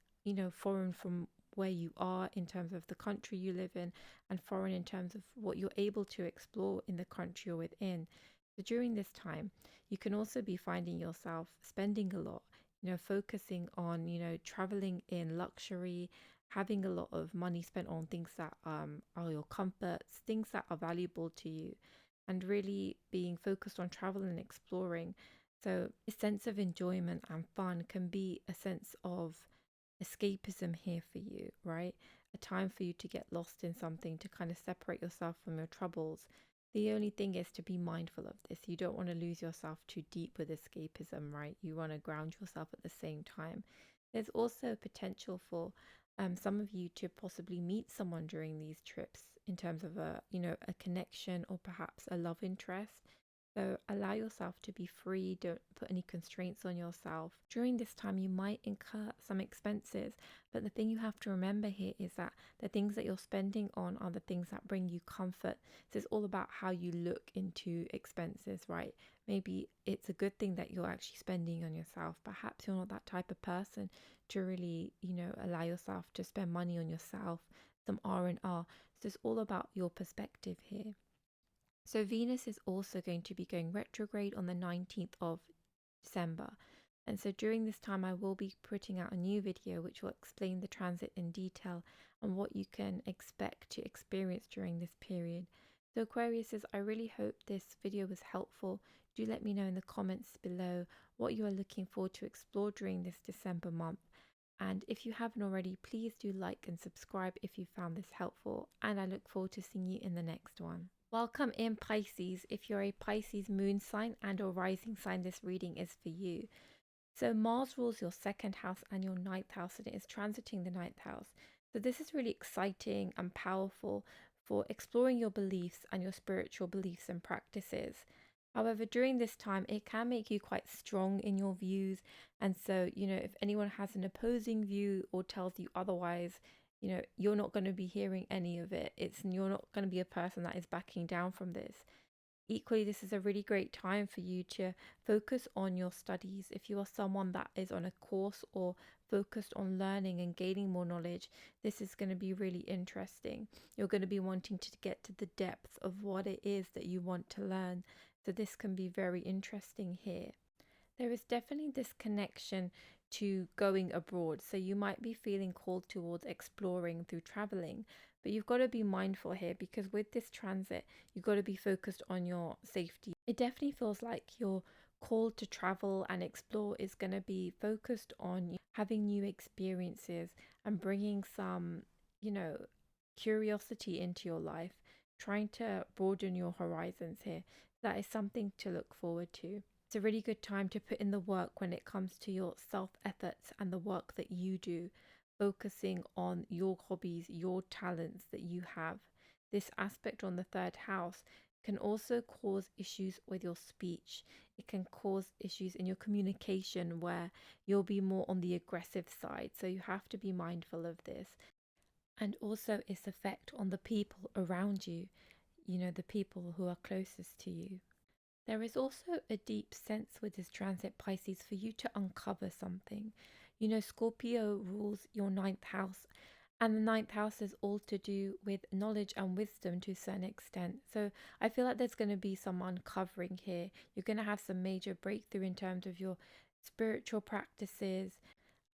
foreign from where you are in terms of the country you live in, and foreign in terms of what you're able to explore in the country you're within. So during this time, you can also be finding yourself spending a lot, focusing on, traveling in luxury, having a lot of money spent on things that are your comforts, things that are valuable to you, and really being focused on travel and exploring. So a sense of enjoyment and fun can be a sense of escapism here for you, right? A time for you to get lost in something, to kind of separate yourself from your troubles. The only thing is to be mindful of this. You don't want to lose yourself too deep with escapism, right? You want to ground yourself at the same time. There's also potential for some of you to possibly meet someone during these trips in terms of a connection or perhaps a love interest. So allow yourself to be free, don't put any constraints on yourself. During this time, you might incur some expenses, but the thing you have to remember here is that the things that you're spending on are the things that bring you comfort. So it's all about how you look into expenses, right? Maybe it's a good thing that you're actually spending on yourself. Perhaps you're not that type of person to really, allow yourself to spend money on yourself, some R&R. So it's all about your perspective here. So Venus is also going to be going retrograde on the 19th of December. And so during this time, I will be putting out a new video which will explain the transit in detail and what you can expect to experience during this period. So Aquariuses, I really hope this video was helpful. Do let me know in the comments below what you are looking forward to explore during this December month. And if you haven't already, please do like and subscribe if you found this helpful. And I look forward to seeing you in the next one. Welcome in Pisces. If you're a Pisces moon sign and or rising sign, this reading is for you. So Mars rules your 2nd house and your 9th house, and it is transiting the 9th house. So this is really exciting and powerful for exploring your beliefs and your spiritual beliefs and practices. However, during this time, it can make you quite strong in your views. And so, if anyone has an opposing view or tells you otherwise, you're not going to be hearing any of it. You're not going to be a person that is backing down from this. Equally, this is a really great time for you to focus on your studies. If you are someone that is on a course or focused on learning and gaining more knowledge, this is going to be really interesting. You're going to be wanting to get to the depth of what it is that you want to learn. So, this can be very interesting here. There is definitely this connection to going abroad. So you might be feeling called towards exploring through traveling, but you've got to be mindful here because with this transit, you've got to be focused on your safety. It definitely feels like your call to travel and explore is going to be focused on having new experiences and bringing some, you know, curiosity into your life, trying to broaden your horizons here. That is something to look forward to. It's a really good time to put in the work when it comes to your self efforts and the work that you do, focusing on your hobbies, your talents that you have. This aspect on the third house can also cause issues with your speech. It can cause issues in your communication where you'll be more on the aggressive side. So you have to be mindful of this. And also its effect on the people around you, the people who are closest to you. There is also a deep sense with this transit Pisces for you to uncover something. Scorpio rules your ninth house, and the ninth house is all to do with knowledge and wisdom to a certain extent. So I feel like there's going to be some uncovering here. You're going to have some major breakthrough in terms of your spiritual practices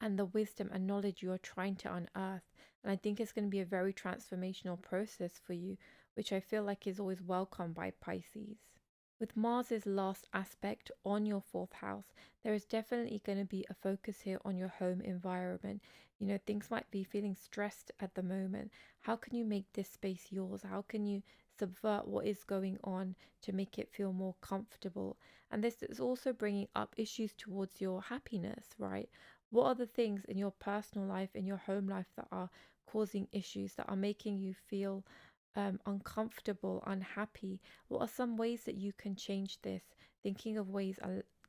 and the wisdom and knowledge you are trying to unearth. And I think it's going to be a very transformational process for you, which I feel like is always welcomed by Pisces. With Mars's last aspect on your fourth house, there is definitely going to be a focus here on your home environment. Things might be feeling stressed at the moment. How can you make this space yours? How can you subvert what is going on to make it feel more comfortable? And this is also bringing up issues towards your happiness, right? What are the things in your personal life, in your home life that are causing issues, that are making you feel uncomfortable, unhappy? What are some ways that you can change this? Thinking of ways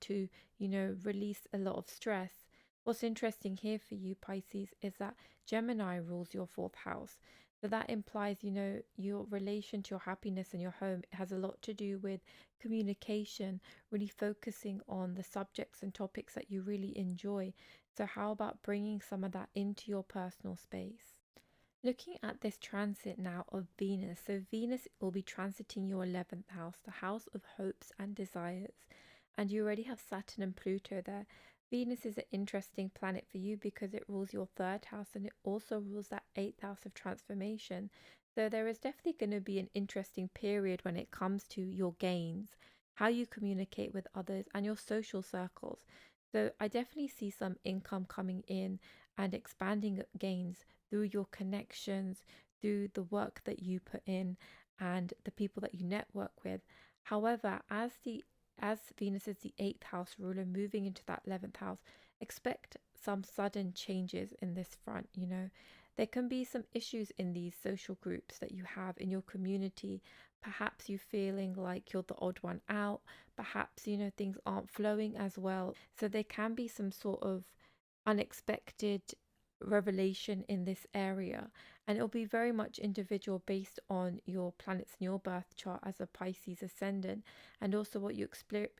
to, release a lot of stress. What's interesting here for you, Pisces, is that Gemini rules your fourth house. So that implies, your relation to your happiness and your home has a lot to do with communication, really focusing on the subjects and topics that you really enjoy. So, how about bringing some of that into your personal space? Looking at this transit now of Venus, so Venus will be transiting your 11th house, the house of hopes and desires, and you already have Saturn and Pluto there. Venus is an interesting planet for you because it rules your third house and it also rules that 8th house of transformation. So there is definitely going to be an interesting period when it comes to your gains, how you communicate with others, and your social circles. So I definitely see some income coming in and expanding gains through your connections, through the work that you put in and the people that you network with. However, as Venus is the 8th house ruler moving into that 11th house, expect some sudden changes in this front, There can be some issues in these social groups that you have in your community. Perhaps you feeling like you're the odd one out. Perhaps, things aren't flowing as well. So there can be some sort of unexpected revelation in this area, and it'll be very much individual based on your planets in your birth chart as a Pisces ascendant and also what you're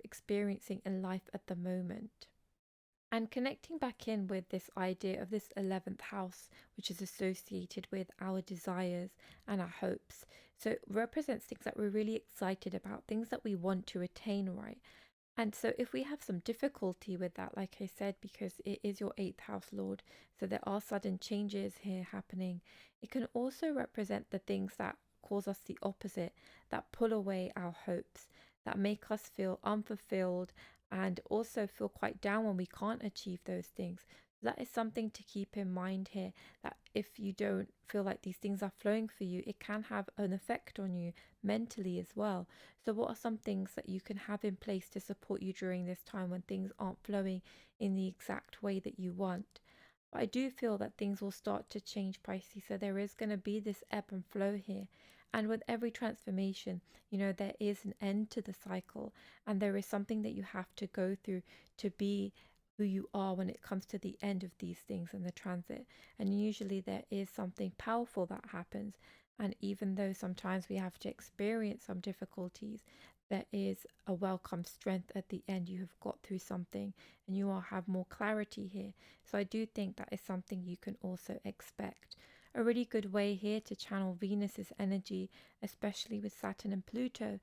experiencing in life at the moment. And connecting back in with this idea of this 11th house, which is associated with our desires and our hopes. So it represents things that we're really excited about, things that we want to attain, right? And so, if we have some difficulty with that, like I said, because it is your 8th house lord, so there are sudden changes here happening, it can also represent the things that cause us the opposite, that pull away our hopes, that make us feel unfulfilled and also feel quite down when we can't achieve those things. That is something to keep in mind here, that if you don't feel like these things are flowing for you, it can have an effect on you mentally as well. So, what are some things that you can have in place to support you during this time when things aren't flowing in the exact way that you want? But I do feel that things will start to change, Pisces. So, there is going to be this ebb and flow here. And with every transformation, there is an end to the cycle, and there is something that you have to go through to be who you are when it comes to the end of these things in the transit. And usually there is something powerful that happens. And even though sometimes we have to experience some difficulties, there is a welcome strength at the end. You have got through something and you will have more clarity here. So I do think that is something you can also expect. A really good way here to channel Venus's energy, especially with Saturn and Pluto,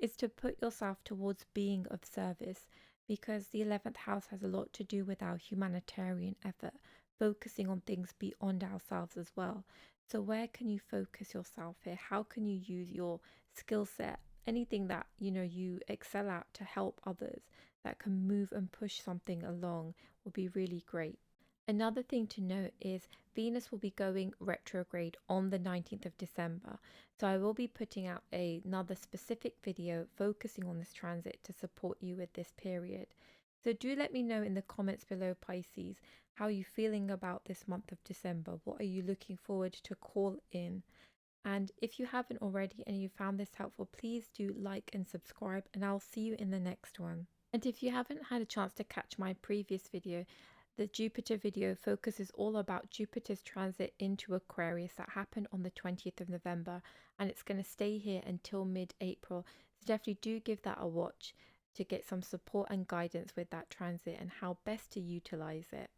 is to put yourself towards being of service, because the 11th house has a lot to do with our humanitarian effort, focusing on things beyond ourselves as well. So where can you focus yourself here? How can you use your skill set, anything that you excel at, to help others, that can move and push something along, will be really great. Another thing to note is Venus will be going retrograde on the 19th of December. So I will be putting out another specific video focusing on this transit to support you with this period. So do let me know in the comments below, Pisces, how are you feeling about this month of December? What are you looking forward to call in? And if you haven't already and you found this helpful, please do like and subscribe, and I'll see you in the next one. And if you haven't had a chance to catch my previous video, the Jupiter video focuses all about Jupiter's transit into Aquarius that happened on the 20th of November, and it's going to stay here until mid-April. So definitely do give that a watch to get some support and guidance with that transit and how best to utilize it.